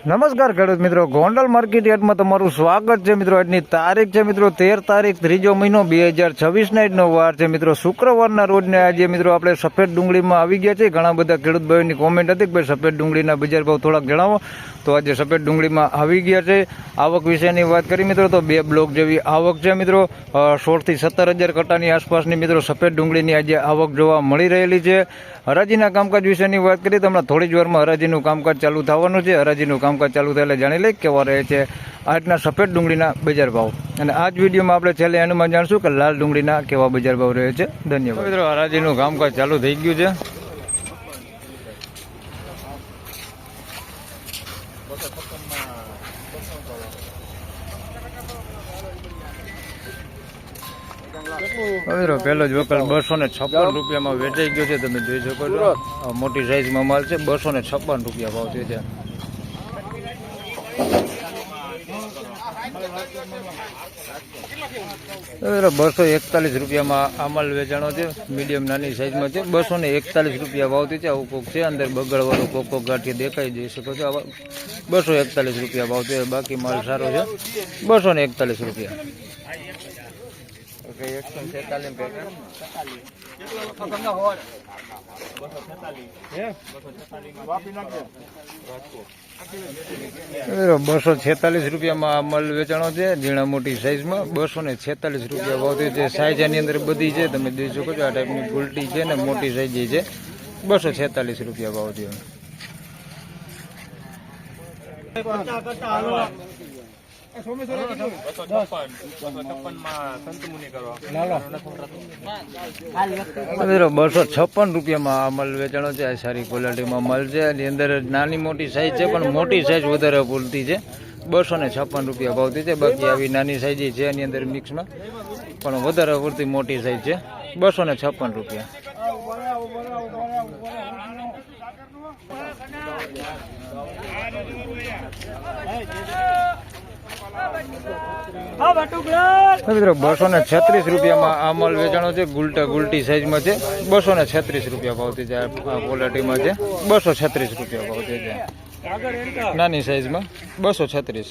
નમસ્કાર ખેડૂત મિત્રો, ગોંડલ માર્કેટ યાર્ડમાં તમારું સ્વાગત છે મિત્રો. આજની તારીખ છે મિત્રો 13 તારીખ 3 મહિનો 2026 ના આજનો વાર છે મિત્રો શુક્રવારના રોજને. આજે મિત્રો આપણે સફેદ ડુંગળીમાં આવી ગયા છે. ઘણા બધા ખેડૂત ભાઈઓની કોમેન્ટ હતી કે ભાઈ સફેદ ડુંગળીના બજાર ભાવ થોડાક જણાવો, તો આજે સફેદ ડુંગળીમાં આવી ગયા છે. આવક વિશેની વાત કરી મિત્રો તો 2 બ્લોક જેવી આવક છે મિત્રો. 16 થી 17,000 કટ્ટાની આસપાસની મિત્રો સફેદ ડુંગળીની આજે આવક જોવા મળી રહેલી છે. હરાજીના કામકાજ વિશેની વાત કરીએ તો હમણાં થોડી જ વારમાં હરાજીનું કામકાજ ચાલુ થવાનું છે. હરાજીનું કામકાજ ચાલુ થાય એટલે જાણી લઈએ કેવા રહે છે આજના સફેદ ડુંગળીના બજાર ભાવ. અને આ જ વિડીયોમાં આપણે છેલ્લે એનું જાણશું કે લાલ ડુંગળીના કેવા બજાર ભાવ રહે છે. ધન્યવાદ મિત્રો. હરાજીનું કામકાજ ચાલુ થઈ ગયું છે. મિત્રો પહેલો જ વકલ 256 રૂપિયામાં વેચાઈ ગયો છે. તમે જોઈ શકો છો મોટી સાઈઝમાં માલ છે. 256 રૂપિયા ભાવ છે. 241 રૂપિયામાં આ માલ વેચાણો છે. મીડિયમ નાની સાઈઝમાં છે. 241 રૂપિયા ભાવથી છે. આવું કોક છે અંદર બગડવાળો કોક ગાંઠી દેખાઈ જઈ શકો છો. આવા 241 રૂપિયા ભાવ છે. બાકી માલ સારો છે. 241 રૂપિયા. રૂપિયામાં આ માલ વેચાણો છે. ઝીણા મોટી સાઈઝમાં 246 રૂપિયા ભાવથી છે. સાઈઝ આની અંદર બધી છે. તમે જોઈ શકો છો આ ટાઈપની ગુલટી છે ને મોટી સાઈઝ છે. 246 રૂપિયા ભાવથી. મિત્રો 256 રૂપિયામાં આ માલ વેચાણો છે. આ સારી ક્વોલિટીમાં માલ છે. એની અંદર નાની મોટી સાઈઝ છે પણ મોટી સાઈઝ વધારે પૂરતી છે. 256 રૂપિયા ભાવથી છે. બાકી આવી નાની સાઈઝ છે એની અંદર મિક્સમાં પણ વધારે પૂરતી મોટી સાઈઝ છે. 256 રૂપિયા. મિત્રો 236 રૂપિયામાં આ માલ વેચાણો છે. ગુલટી સાઈઝમાં છે. 236 રૂપિયા ભાવથી છે. આ ક્વોલિટીમાં છે. 236 રૂપિયા ભાવથી છે. નાની સાઈઝમાં 236.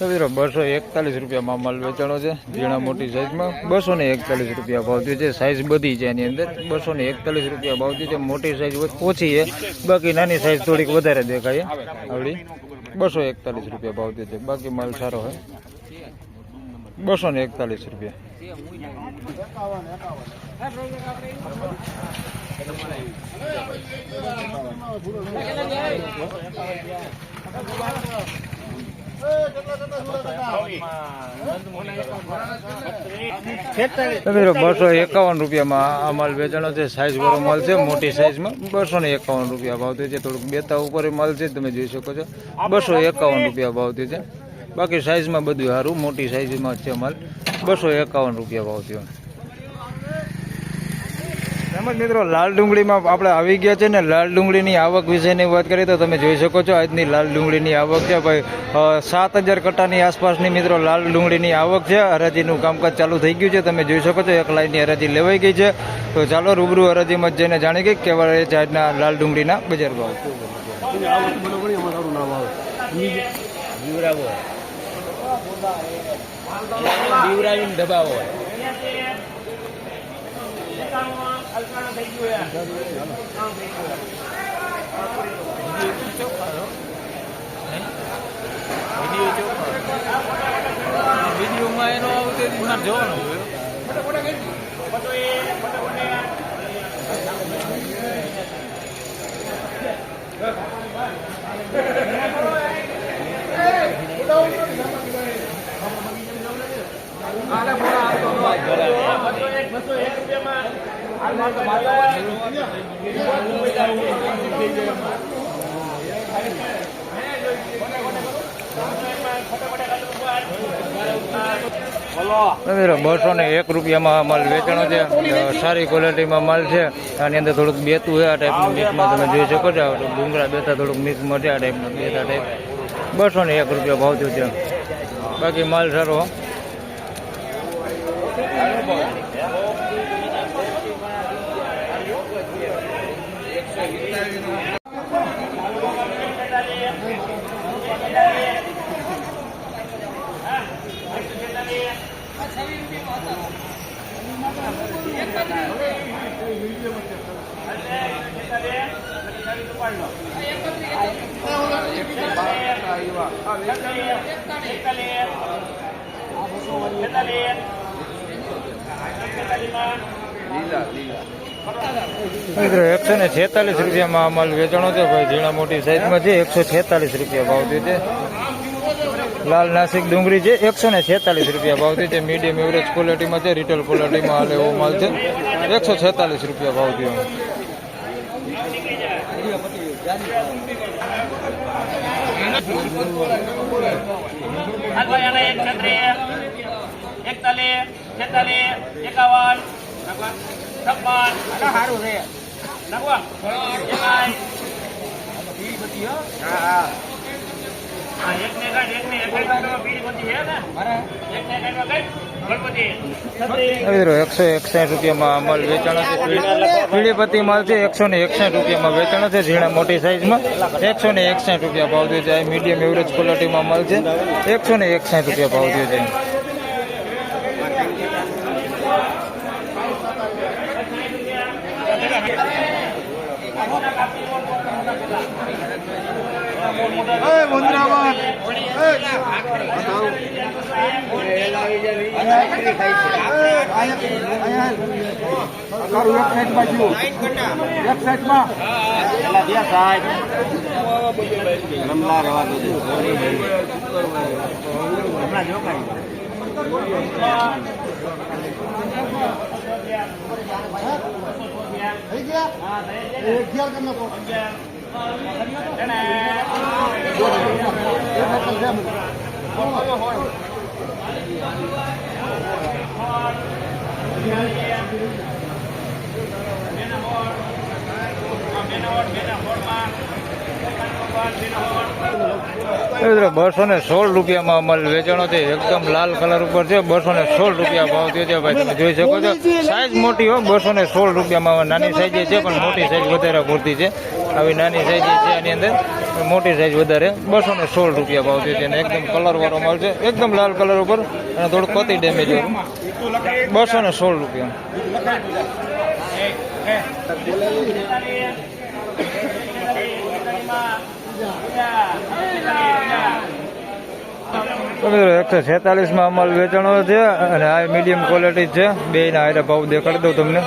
મિત્રો 241 રૂપિયામાં માલ વેચાણો છે. ઝીણા મોટી સાઈઝમાં 241 રૂપિયા ભાવથી છે. સાઈઝ બધી છે એની અંદર. 241 રૂપિયા ભાવથી છે. મોટી સાઈઝ ઓછી છે. બાકી નાની સાઈઝ થોડીક વધારે દેખાય આવડી. 241 રૂપિયા ભાવથી છે. બાકી માલ સારો હોય. 241 રૂપિયા. મિત્રો 251 રૂપિયામાં આ માલ વેચાણો છે. સાઈઝ વાળો માલ છે. મોટી સાઈઝમાં 251 રૂપિયા ભાવથી છે. થોડુંક બેતા ઉપર માલ છે. તમે જોઈ શકો છો 251 રૂપિયા ભાવથી છે. બાકી સાઈઝમાં બધું સારું. મોટી સાઈઝમાં છે માલ. 251 રૂપિયા ભાવથી. તેમજ મિત્રો લાલ ડુંગળીમાં આપણે આવી ગયા છે ને. લાલ ડુંગળીની આવક વિશેની વાત કરીએ તો તમે જોઈ શકો છો આજની લાલ ડુંગળીની આવક છે ભાઈ 7,000 કટ્ટાની આસપાસની મિત્રો લાલ ડુંગળીની આવક છે. હરાજીનું કામકાજ ચાલુ થઈ ગયું છે. તમે જોઈ શકો છો એક લાઈનની હરાજી લેવાઈ ગઈ છે. તો ચાલો રૂબરૂ હરાજીમાં જઈને જાણી ગઈ કેવા રહે છે આજના લાલ ડુંગળીના બજાર ભાવ. વિડીયોમાં એનો જોવાનો મિત્રો 201 રૂપિયામાં માલ વેચાણો છે, સારી ક્વોલિટીમાં માલ છે. આની અંદર થોડુંક બેતું છે, આ ટાઈપનું મિક્સમાં તમે જોઈ શકો છો. ડુંગળા બેતા થોડુંક મિક્સમાં છે, આ ટાઈપનું બેતા ટાઈપ 201 રૂપિયા ભાવ થયું છે. બાકી માલ સારો. મિત્રો 146 રૂપિયામાં માલ વેચાણો છે ભાઈ. ઝીણા મોટી સાઈઝમાં છે, 146 રૂપિયા ભાવ થયું છે. લાલ નાસિક ડુંગળી છે, 146 રૂપિયા ભાવ થયું છે. મીડિયમ એવરેજ ક્વોલિટીમાં છે, રિટેલ ક્વોલિટીમાં હાલે એવો માલ છે. 146 રૂપિયા ભાવ થયો. મિત્રો 161 રૂપિયામાં માલ વેચાણો છે. પીળીપત્તી માલ છે, 161 રૂપિયામાં વેચાણો છે. ઝીણા મોટી સાઈઝમાં 161 રૂપિયા ભાવ થયો છે. મીડિયમ એવરેજ ક્વોલિટીમાં માલ છે, 161 રૂપિયા ભાવ થયો છે. મિત્રો 216 રૂપિયામાં માલ વેચાણો છે. એકદમ લાલ કલર ઉપર છે. 216 રૂપિયા ભાવ થયો છે ભાઈ. તમે જોઈ શકો છો, સાઈઝ મોટી હો. 216 રૂપિયામાં નાની સાઈઝ છે, પણ મોટી સાઈઝ વધારે પૂરતી છે. આવી નાની સાઈઝ છે, એની અંદર મોટી સાઈઝ વધારે. 216 રૂપિયા ભાવ થયો છે. અને એકદમ કલર વાળો માલ છે, એકદમ લાલ કલર ઉપર અને થોડુંક પતિ ડેમેજ વાળું. 216 રૂપિયા. મિત્રો 146માં માલ વેચાણો છે અને આ મીડિયમ ક્વોલિટી છે. બે ના આયરા ભાવ દેખાડી દઉં તમને.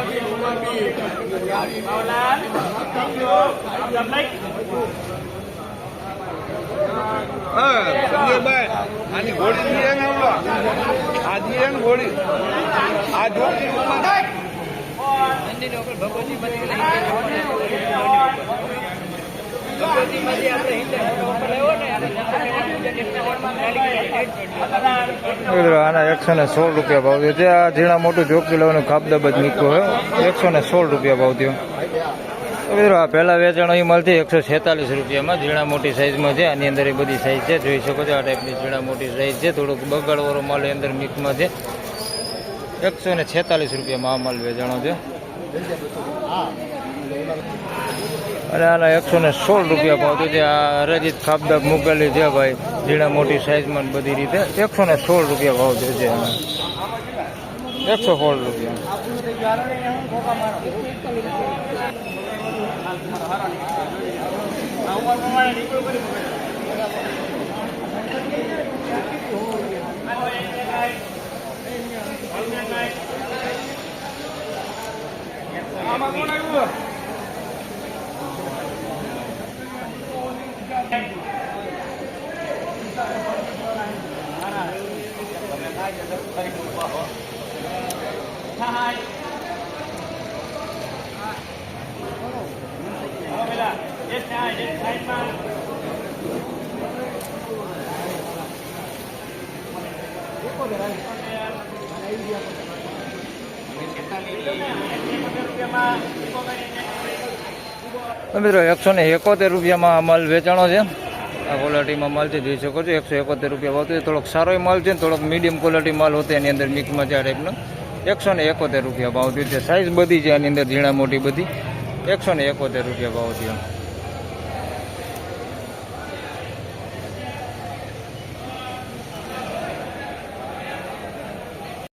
આના 116 રૂપિયા ભાવ થયો છે. આ ઝીણા મોટું ચોખ્ખી લેવાનું ખાપદાબ જ નીકળ્યો હોય. 116 રૂપિયા ભાવ થયો. મિત્રો આ પહેલા વેચાણો એ માલ છે 146 રૂપિયામાં. ઝીણા મોટી સાઈઝમાં છે. આની અંદર એ બધી સાઈઝ છે, જોઈ શકો છો. આ ટાઈપની ઝીણા મોટી સાઈઝ છે. થોડુંક બગાડવાળો માલ અંદર મિક્સમાં છે. 146 રૂપિયામાં આ માલ વેચાણો છે. અને આના 116 રૂપિયા ભાવ થયો છે. આ અરાજીત ખાપદાબ મૂકેલી છે ભાઈ, ઝીણા મોટી સાઈઝમાં બધી રીતે. 116 રૂપિયા ભાવ થયો છે. 116 રૂપિયા. તો મિત્રો 171 રૂપિયામાં આ માલ વેચાણો છે. આ ક્વોલિટીમાં માલ છે, જોઈ શકો છો. 171 રૂપિયા ભાવ છે. થોડોક સારો માલ છે, થોડોક મીડિયમ ક્વોલિટી માલ હોતો એની અંદર મિક્સમાં છે આ ટાઈપનો. 171 રૂપિયા ભાવ થયો છે. સાઇઝ બધી છે આની અંદર, ઝીણા મોટી બધી. 171 રૂપિયા ભાવ થયો.